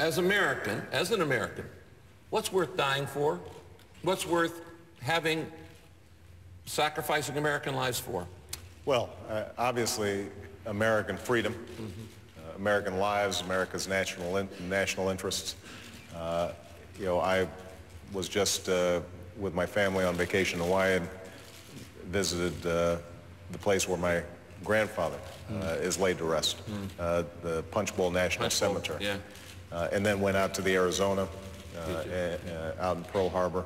as an American, what's worth dying for? What's worth sacrificing American lives for? Well, obviously, American freedom, American lives, America's national interests. You know, I was just with my family on vacation in Hawaii and visited the place where my grandfather is laid to rest, the Punch Bowl National Cemetery. Yeah. And then went out to the Arizona, out in Pearl Harbor.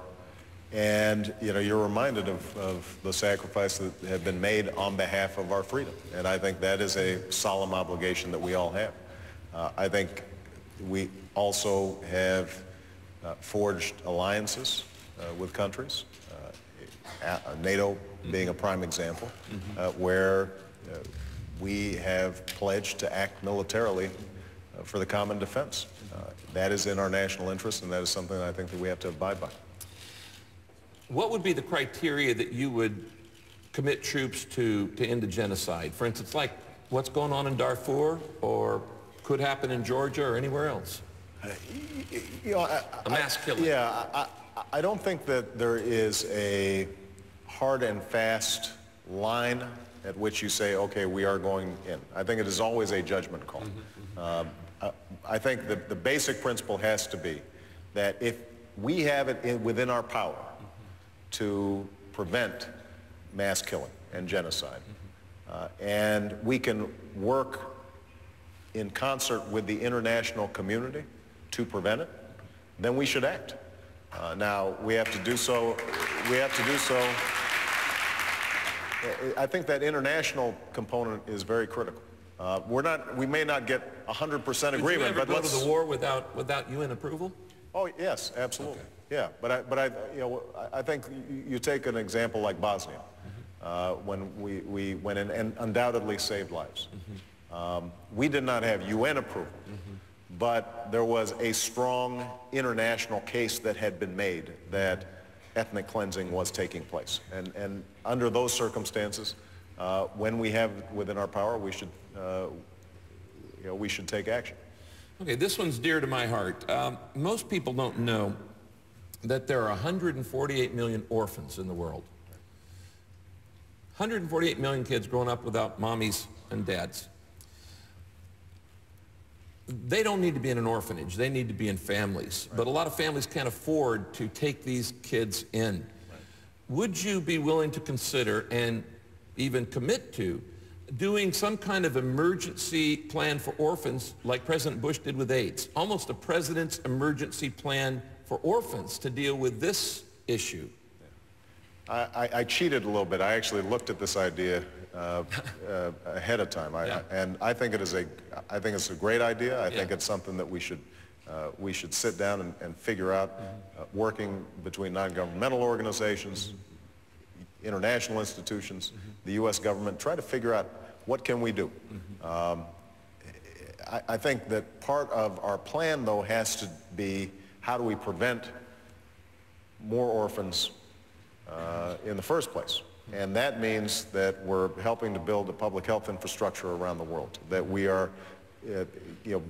And, you know, you're reminded of the sacrifice that have been made on behalf of our freedom. And I think that is a solemn obligation that we all have. I think we also have forged alliances with countries, NATO being a prime example, where we have pledged to act militarily for the common defense. That is in our national interest, and that is something I think that we have to abide by. What would be the criteria that you would commit troops to end the genocide? For instance, like what's going on in Darfur, or could happen in Georgia or anywhere else? You know, a mass killing. Yeah, I don't think that there is a hard and fast line at which you say, okay, we are going in. I think it is always a judgment call. I think the basic principle has to be that if we have it within our power to prevent mass killing and genocide, and we can work in concert with the international community to prevent it, then we should act. Now, we have to do so. I think that international component is very critical. We may not get 100% agreement, but let's go to the war without UN approval? Oh yes, absolutely. Okay. Yeah, I think you take an example like Bosnia, when we went in and undoubtedly saved lives. We did not have UN approval, but there was a strong international case that had been made that ethnic cleansing was taking place. And under those circumstances, when we have it within our power, we should take action. Okay, this one's dear to my heart. Most people don't know that there are 148 million orphans in the world. 148 million kids growing up without mommies and dads. They don't need to be in an orphanage. They need to be in families. Right. But a lot of families can't afford to take these kids in. Right. Would you be willing to consider and even commit to doing some kind of emergency plan for orphans like President Bush did with AIDS? Almost a president's emergency plan for orphans to deal with this issue. I cheated a little bit. I actually looked at this idea ahead of time, and I think it's a great idea. I think it's something that we should sit down and figure out, working between non-governmental organizations, international institutions, the U.S. government, try to figure out what can we do. I think that part of our plan, though, has to be how do we prevent more orphans in the first place. And that means that we're helping to build a public health infrastructure around the world, that we are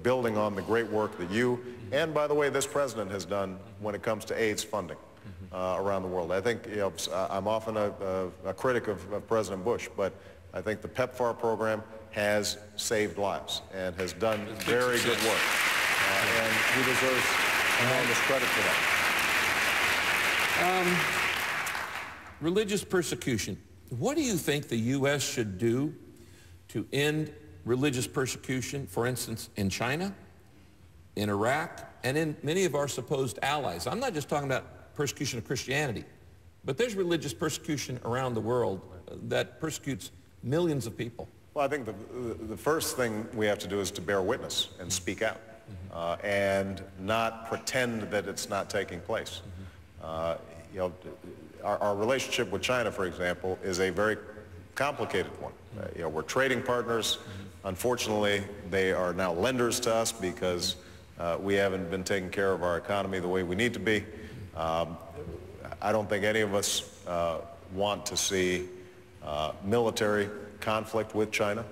building on the great work that you, and by the way, this president has done when it comes to AIDS funding around the world. I think, I'm often a critic of President Bush, but I think the PEPFAR program has saved lives and has done very good work. And he deserves enormous credit for that. Religious persecution. What do you think the U.S. should do to end religious persecution, for instance, in China, in Iraq, and in many of our supposed allies? I'm not just talking about persecution of Christianity, but there's religious persecution around the world that persecutes millions of people. Well, I think the first thing we have to do is to bear witness and speak out, and not pretend that it's not taking place. Our relationship with China, for example, is a very complicated one. We're trading partners. Unfortunately, they are now lenders to us because we haven't been taking care of our economy the way we need to be. I don't think any of us want to see military conflict with China.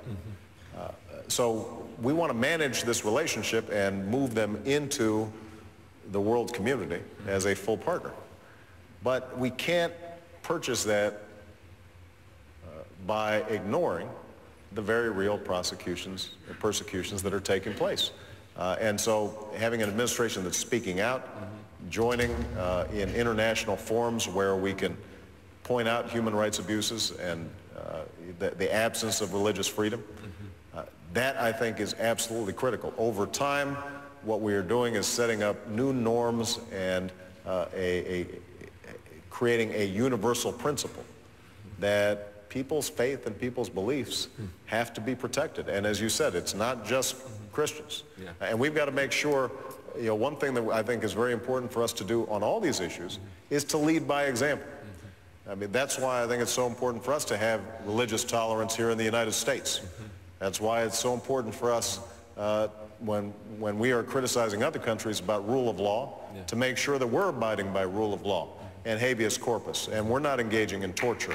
So we want to manage this relationship and move them into the world community as a full partner. But we can't purchase that by ignoring the very real persecutions that are taking place. And so having an administration that's speaking out, joining in international forums where we can point out human rights abuses and the absence of religious freedom, that I think is absolutely critical. Over time, what we are doing is setting up new norms and creating a universal principle that people's faith and people's beliefs have to be protected. And as you said, it's not just Christians. Yeah. And we've got to make sure, you know, one thing that I think is very important for us to do on all these issues is to lead by example. I mean, that's why I think it's so important for us to have religious tolerance here in the United States. That's why it's so important for us when we are criticizing other countries about rule of law, to make sure that we're abiding by rule of law and habeas corpus, and we're not engaging in torture,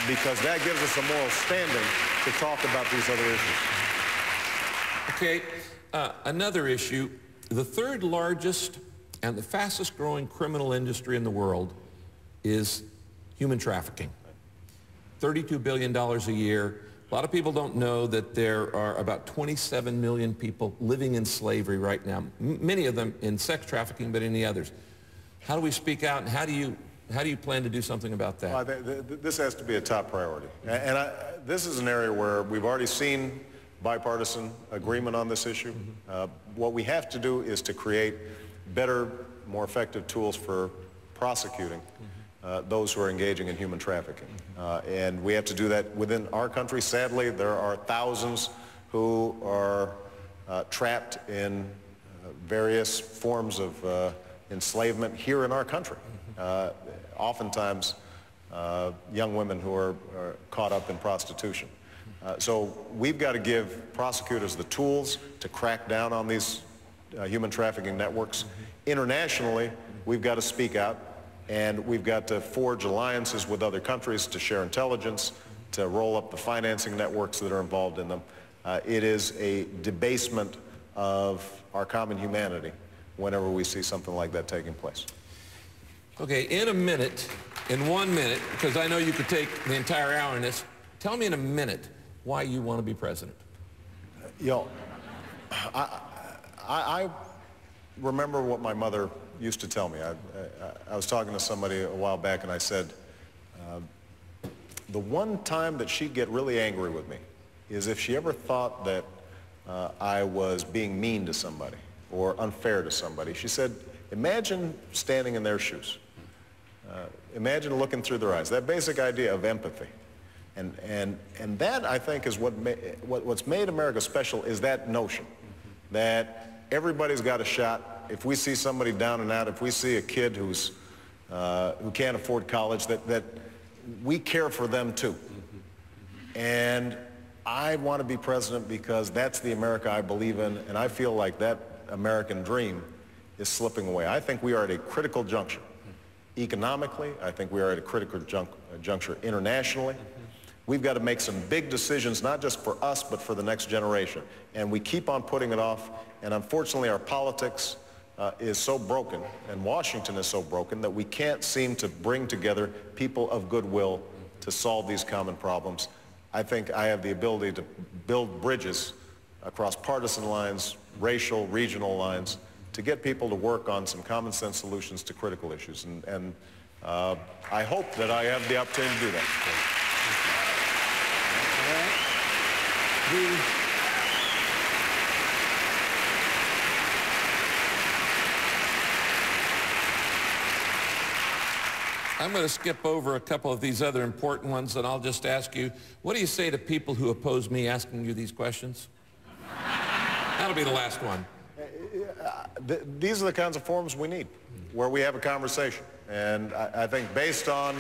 because that gives us a moral standing to talk about these other issues. Okay, another issue, the third largest and the fastest growing criminal industry in the world is human trafficking. $32 billion a year. A lot of people don't know that there are about 27 million people living in slavery right now, many of them in sex trafficking, but any others. How do we speak out, and how do you plan to do something about that? Well, this has to be a top priority. And this is an area where we've already seen bipartisan agreement on this issue. What we have to do is to create better, more effective tools for prosecuting those who are engaging in human trafficking. And we have to do that within our country. Sadly, there are thousands who are trapped in various forms of enslavement here in our country. Oftentimes, young women who are caught up in prostitution. So we've got to give prosecutors the tools to crack down on these human trafficking networks. Internationally, we've got to speak out, and we've got to forge alliances with other countries to share intelligence, to roll up the financing networks that are involved in them. It is a debasement of our common humanity whenever we see something like that taking place. Okay, in 1 minute, because I know you could take the entire hour in this, tell me in a minute why you want to be president. You know, I remember what my mother used to tell me. I was talking to somebody a while back, and I said, the one time that she'd get really angry with me is if she ever thought that I was being mean to somebody or unfair to somebody. She said, imagine standing in their shoes. Imagine looking through their eyes. That basic idea of empathy. And that, I think, is what's made America special, is that notion that everybody's got a shot. If we see somebody down and out, if we see a kid who can't afford college, that we care for them too. And I want to be president because that's the America I believe in, and I feel like that American dream is slipping away. I think we are at a critical juncture. Economically, I think we are at a critical juncture internationally. We've got to make some big decisions, not just for us, but for the next generation. And we keep on putting it off, and unfortunately our politics is so broken, and Washington is so broken, that we can't seem to bring together people of goodwill to solve these common problems. I think I have the ability to build bridges across partisan lines, racial, regional lines, to get people to work on some common sense solutions to critical issues. And I hope that I have the opportunity to do that. I'm going to skip over a couple of these other important ones, and I'll just ask you, what do you say to people who oppose me asking you these questions? That'll be the last one. These are the kinds of forums we need, where we have a conversation. And I think based on